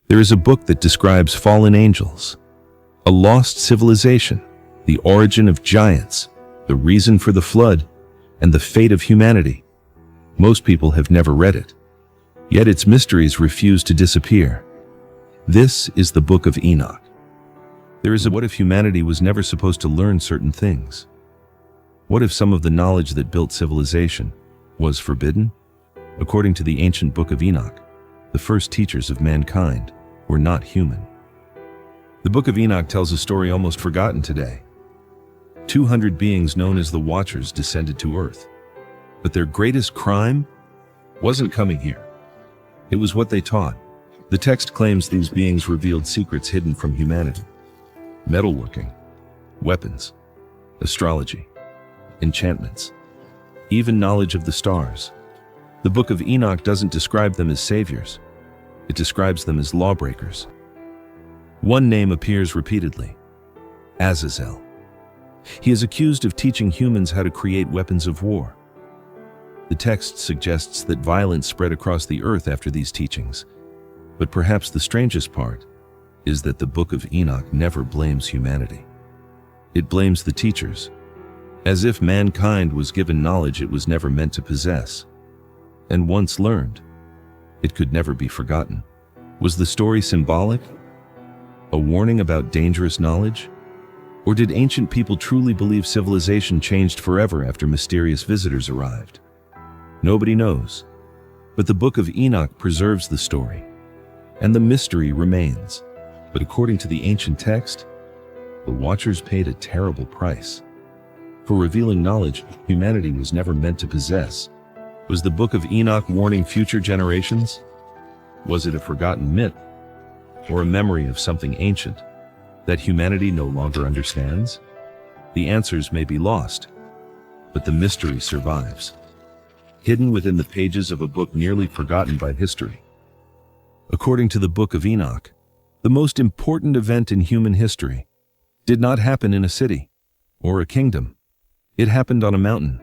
There is a book that describes fallen angels, a lost civilization, the origin of giants, the reason for the flood, and the fate of humanity. Most people have never read it, yet its mysteries refuse to disappear. This is the Book of Enoch. There is a what if humanity was never supposed to learn certain things? What if some of the knowledge that built civilization was forbidden? According to the ancient Book of Enoch, the first teachers of mankind were not human. The Book of Enoch tells a story almost forgotten today. 200 beings known as the Watchers descended to Earth, but their greatest crime wasn't coming here. It was what they taught. The text claims these beings revealed secrets hidden from humanity: metalworking, weapons, astrology, enchantments, even knowledge of the stars. The Book of Enoch doesn't describe them as saviors. It describes them as lawbreakers. One name appears repeatedly: Azazel. He is accused of teaching humans how to create weapons of war. The text suggests that violence spread across the earth after these teachings, but perhaps the strangest part is that the Book of Enoch never blames humanity. It blames the teachers, as if mankind was given knowledge it was never meant to possess. And once learned, it could never be forgotten. Was the story symbolic? A warning about dangerous knowledge? Or did ancient people truly believe civilization changed forever after mysterious visitors arrived? Nobody knows. But the Book of Enoch preserves the story, and the mystery remains. But according to the ancient text, the Watchers paid a terrible price for revealing knowledge humanity was never meant to possess. Was the Book of Enoch warning future generations? Was it a forgotten myth, or a memory of something ancient that humanity no longer understands? The answers may be lost, but the mystery survives, hidden within the pages of a book nearly forgotten by history. According to the Book of Enoch, the most important event in human history did not happen in a city or a kingdom. It happened on a mountain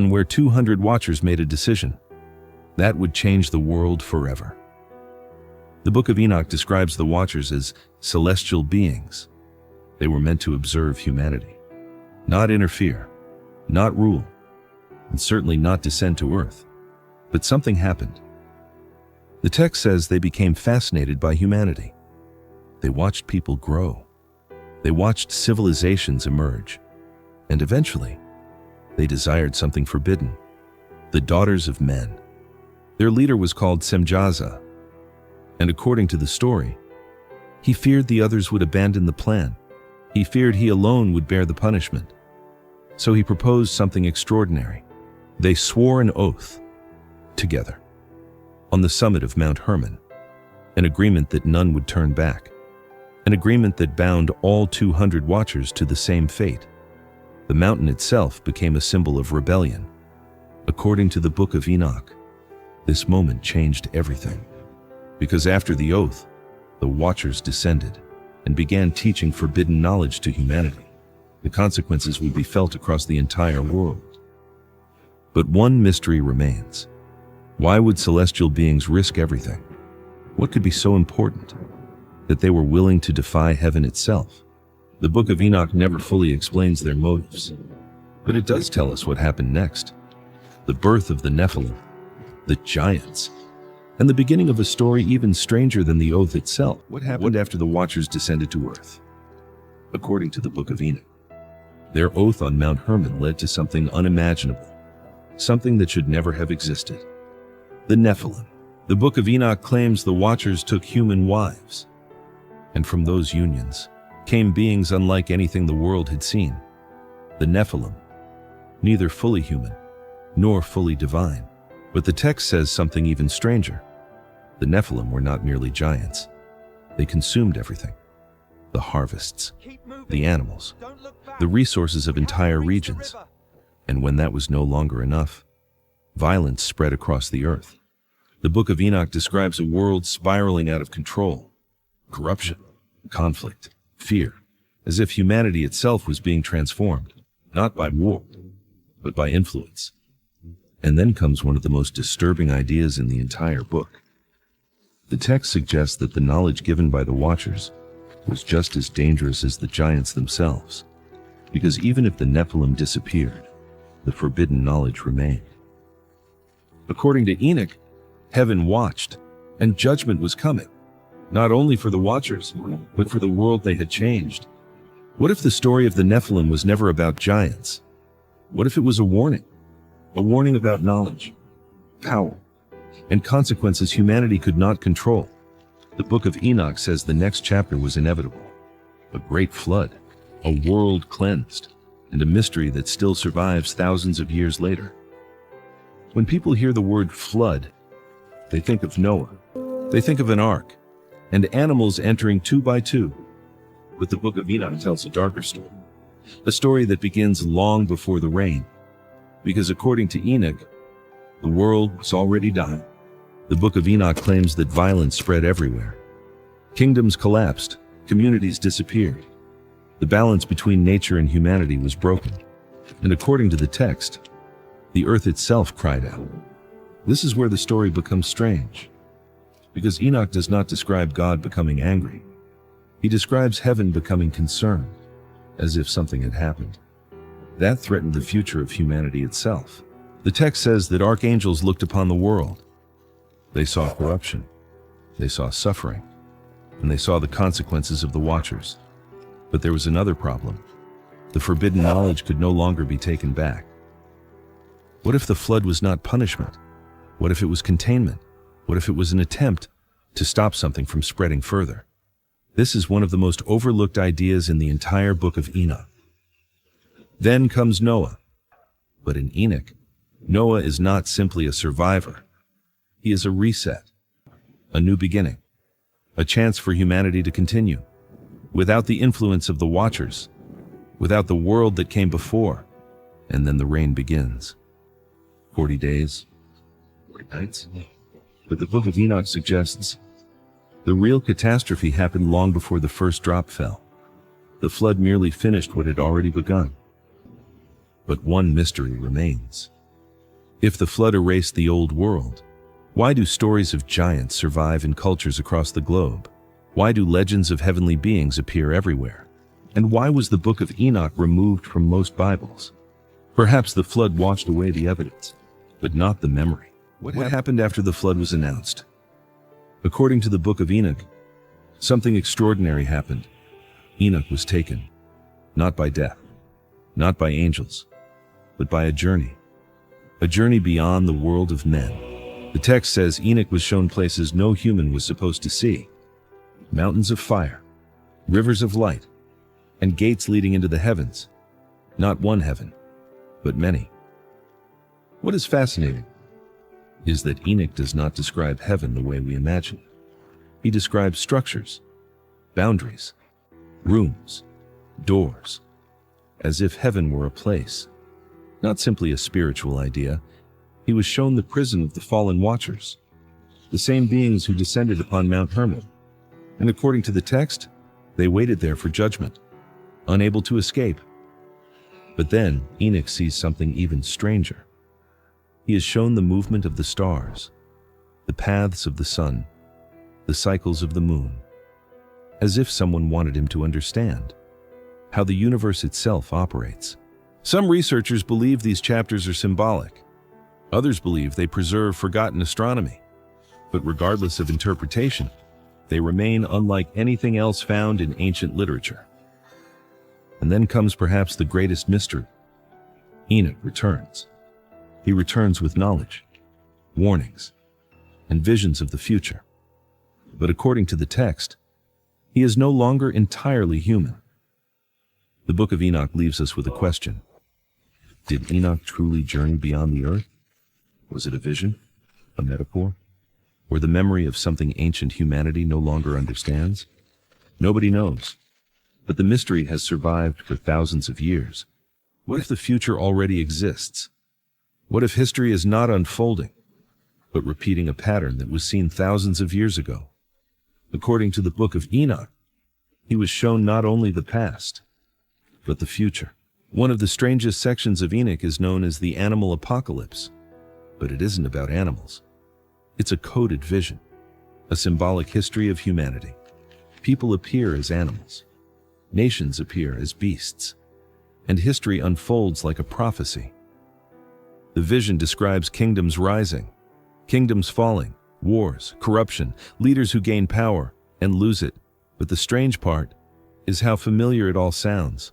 where 200 Watchers made a decision that would change the world forever. The Book of Enoch describes the Watchers as celestial beings. They were meant to observe humanity, not interfere, not rule, and certainly not descend to earth. But something happened. The text says they became fascinated by humanity. They watched people grow. They watched civilizations emerge. And eventually, they desired something forbidden: the daughters of men. Their leader was called Semjaza, and according to the story, he feared the others would abandon the plan. He feared he alone would bear the punishment. So he proposed something extraordinary. They swore an oath together on the summit of Mount Hermon, an agreement that none would turn back, an agreement that bound all 200 Watchers to the same fate. The mountain itself became a symbol of rebellion. According to the Book of Enoch, this moment changed everything, because after the oath, the Watchers descended and began teaching forbidden knowledge to humanity. The consequences would be felt across the entire world. But one mystery remains. Why would celestial beings risk everything? What could be so important that they were willing to defy heaven itself? The Book of Enoch never fully explains their motives, but it does tell us what happened next: the birth of the Nephilim, the giants, and the beginning of a story even stranger than the oath itself. What happened after the Watchers descended to earth? According to the Book of Enoch, their oath on Mount Hermon led to something unimaginable, something that should never have existed: the Nephilim. The Book of Enoch claims the Watchers took human wives, and from those unions came beings unlike anything the world had seen: the Nephilim, neither fully human nor fully divine. But the text says something even stranger. The Nephilim were not merely giants. They consumed everything: the harvests, the animals, the resources of entire regions. And when that was no longer enough, violence spread across the earth. The Book of Enoch describes a world spiraling out of control: corruption, conflict, fear, as if humanity itself was being transformed, not by war, but by influence. And then comes one of the most disturbing ideas in the entire book: The text suggests that the knowledge given by the Watchers was just as dangerous as the giants themselves, because even if the Nephilim disappeared, the forbidden knowledge remained. According to Enoch, heaven watched, and judgment was coming, not only for the Watchers, but for the world they had changed. What if the story of the Nephilim was never about giants? What if it was a warning about knowledge, power, and consequences humanity could not control? The Book of Enoch says the next chapter was inevitable. A great flood, a world cleansed, and a mystery that still survives thousands of years later. When people hear the word flood, they think of Noah. They think of an ark, and animals entering two by two. But the Book of Enoch tells a darker story. A story that begins long before the rain. Because according to Enoch, the world was already dying. The Book of Enoch claims that violence spread everywhere. Kingdoms collapsed, communities disappeared. The balance between nature and humanity was broken. And according to the text, the earth itself cried out. This is where the story becomes strange. Because Enoch does not describe God becoming angry. He describes heaven becoming concerned, as if something had happened. That threatened the future of humanity itself. The text says that archangels looked upon the world. They saw corruption, they saw suffering, and they saw the consequences of the Watchers. But there was another problem. The forbidden knowledge could no longer be taken back. What if the flood was not punishment? What if it was containment? What if it was an attempt to stop something from spreading further? This is one of the most overlooked ideas in the entire Book of Enoch. Then comes Noah. But in Enoch, Noah is not simply a survivor. He is a reset, a new beginning, a chance for humanity to continue, without the influence of the Watchers, without the world that came before. And then the rain begins. 40 days, 40 nights. But the Book of Enoch suggests the real catastrophe happened long before the first drop fell. The flood merely finished what had already begun. But one mystery remains. If the flood erased the old world, why do stories of giants survive in cultures across the globe? Why do legends of heavenly beings appear everywhere? And why was the Book of Enoch removed from most Bibles? Perhaps the flood washed away the evidence, but not the memory. What happened after the flood was announced? According to the Book of Enoch, something extraordinary happened. Enoch was taken, not by death, not by angels, but by a journey beyond the world of men. The text says Enoch was shown places no human was supposed to see. Mountains of fire, rivers of light, and gates leading into the heavens. Not one heaven, but many. What is fascinating is that Enoch does not describe heaven the way we imagine it. He describes structures, boundaries, rooms, doors, as if heaven were a place, not simply a spiritual idea. He was shown the prison of the fallen Watchers, the same beings who descended upon Mount Hermon. And according to the text, they waited there for judgment, unable to escape. But then Enoch sees something even stranger. He is shown the movement of the stars, the paths of the sun, the cycles of the moon, as if someone wanted him to understand how the universe itself operates. Some researchers believe these chapters are symbolic. Others believe they preserve forgotten astronomy. But regardless of interpretation, they remain unlike anything else found in ancient literature. And then comes perhaps the greatest mystery. Enoch returns. He returns with knowledge, warnings, and visions of the future. But according to the text, he is no longer entirely human. The Book of Enoch leaves us with a question. Did Enoch truly journey beyond the earth? Was it a vision, a metaphor, or the memory of something ancient humanity no longer understands? Nobody knows, but the mystery has survived for thousands of years. What if the future already exists? What if history is not unfolding, but repeating a pattern that was seen thousands of years ago? According to the Book of Enoch, he was shown not only the past, but the future. One of the strangest sections of Enoch is known as the animal apocalypse, but it isn't about animals. It's a coded vision, a symbolic history of humanity. People appear as animals. Nations appear as beasts. And history unfolds like a prophecy. The vision describes kingdoms rising, kingdoms falling, wars, corruption, leaders who gain power and lose it. But the strange part is how familiar it all sounds.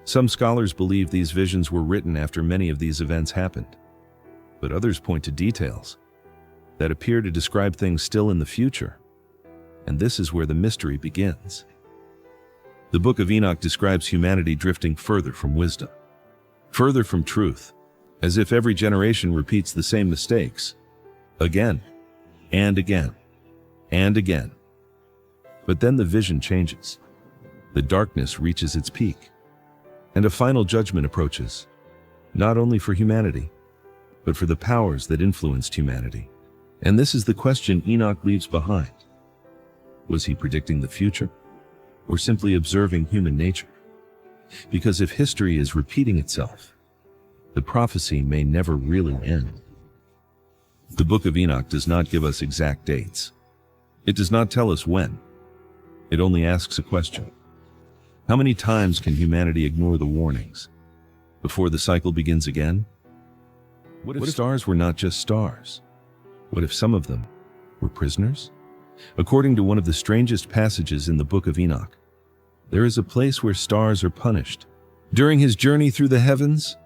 Some scholars believe these visions were written after many of these events happened. But others point to details that appear to describe things still in the future. And this is where the mystery begins. The Book of Enoch describes humanity drifting further from wisdom, further from truth, as if every generation repeats the same mistakes, again, and again, and again. But then the vision changes. The darkness reaches its peak, and a final judgment approaches, not only for humanity, but for the powers that influenced humanity. And this is the question Enoch leaves behind. Was he predicting the future, or simply observing human nature? Because if history is repeating itself, the prophecy may never really end. The Book of Enoch does not give us exact dates. It does not tell us when. It only asks a question. How many times can humanity ignore the warnings before the cycle begins again? What if stars were not just stars? What if some of them were prisoners? According to one of the strangest passages in the Book of Enoch, there is a place where stars are punished. During his journey through the heavens,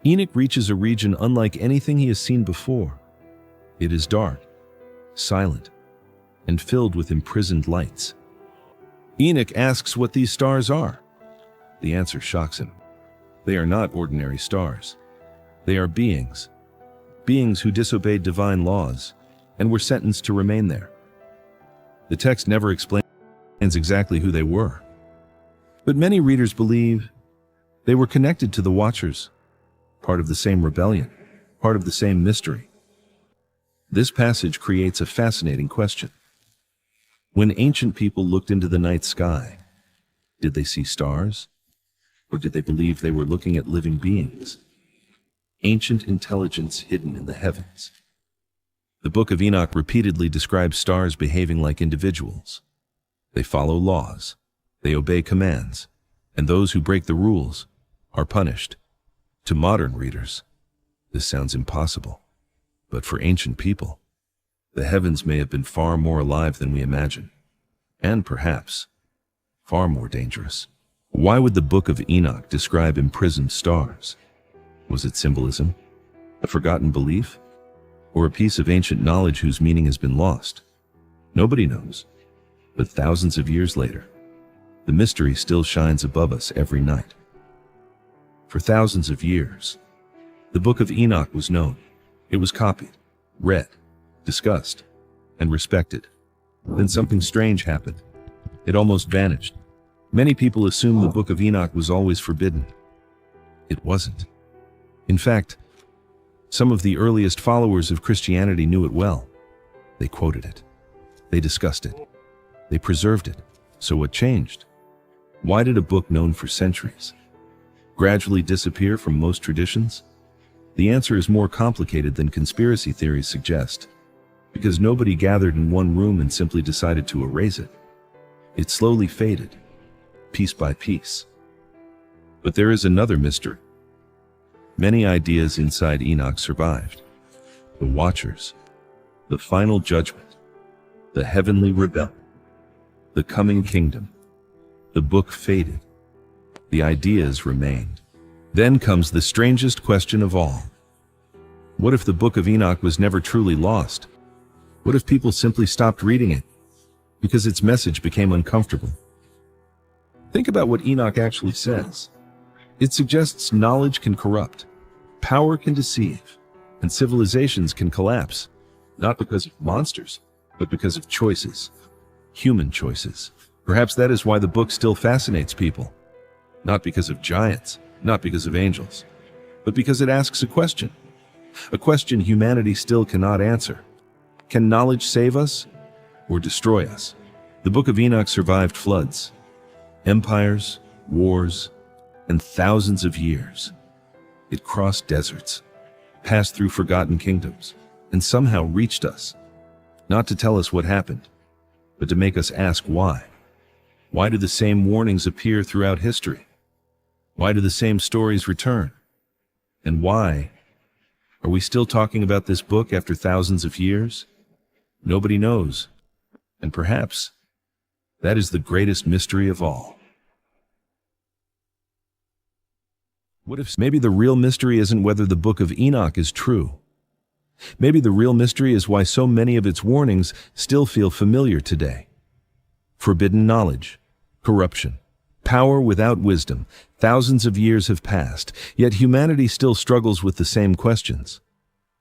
Enoch reaches a region unlike anything he has seen before. It is dark, silent, and filled with imprisoned lights. Enoch asks what these stars are. The answer shocks him. They are not ordinary stars. They are beings who disobeyed divine laws and were sentenced to remain there. The text never explains exactly who they were, but many readers believe they were connected to the Watchers, part of the same rebellion, part of the same mystery. This passage creates a fascinating question. When ancient people looked into the night sky, did they see stars? Or did they believe they were looking at living beings? Ancient intelligence hidden in the heavens. The Book of Enoch repeatedly describes stars behaving like individuals. They follow laws, they obey commands, and those who break the rules are punished. To modern readers, this sounds impossible. But for ancient people, the heavens may have been far more alive than we imagine, and perhaps far more dangerous. Why would the Book of Enoch describe imprisoned stars? Was it symbolism, a forgotten belief, or a piece of ancient knowledge whose meaning has been lost? Nobody knows, but thousands of years later, the mystery still shines above us every night. For thousands of years, the Book of Enoch was known. It was copied, read, discussed, and respected. Then something strange happened. It almost vanished. Many people assumed the Book of Enoch was always forbidden. It wasn't. In fact, some of the earliest followers of Christianity knew it well. They quoted it. They discussed it. They preserved it. So what changed? Why did a book known for centuries gradually disappear from most traditions? The answer is more complicated than conspiracy theories suggest, because nobody gathered in one room and simply decided to erase it. It slowly faded, piece by piece. But there is another mystery. Many ideas inside Enoch survived. The Watchers, the final judgment, the heavenly rebellion, the coming kingdom. The book faded. The ideas remained. Then comes the strangest question of all. What if the Book of Enoch was never truly lost? What if people simply stopped reading it because its message became uncomfortable? Think about what Enoch actually says. It suggests knowledge can corrupt, power can deceive, and civilizations can collapse, not because of monsters, but because of choices, human choices. Perhaps that is why the book still fascinates people. Not because of giants, not because of angels, but because it asks a question humanity still cannot answer. Can knowledge save us or destroy us? The Book of Enoch survived floods, empires, wars, and thousands of years. It crossed deserts, passed through forgotten kingdoms, and somehow reached us. not to tell us what happened, but to make us ask why. Why do the same warnings appear throughout history? Why do the same stories return? And why are we still talking about this book after thousands of years? Nobody knows. And perhaps that is the greatest mystery of all. What if maybe the real mystery isn't whether the Book of Enoch is true? Maybe the real mystery is why so many of its warnings still feel familiar today. Forbidden knowledge, corruption, power without wisdom. Thousands of years have passed, yet humanity still struggles with the same questions.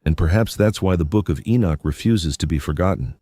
And perhaps that's why the Book of Enoch refuses to be forgotten.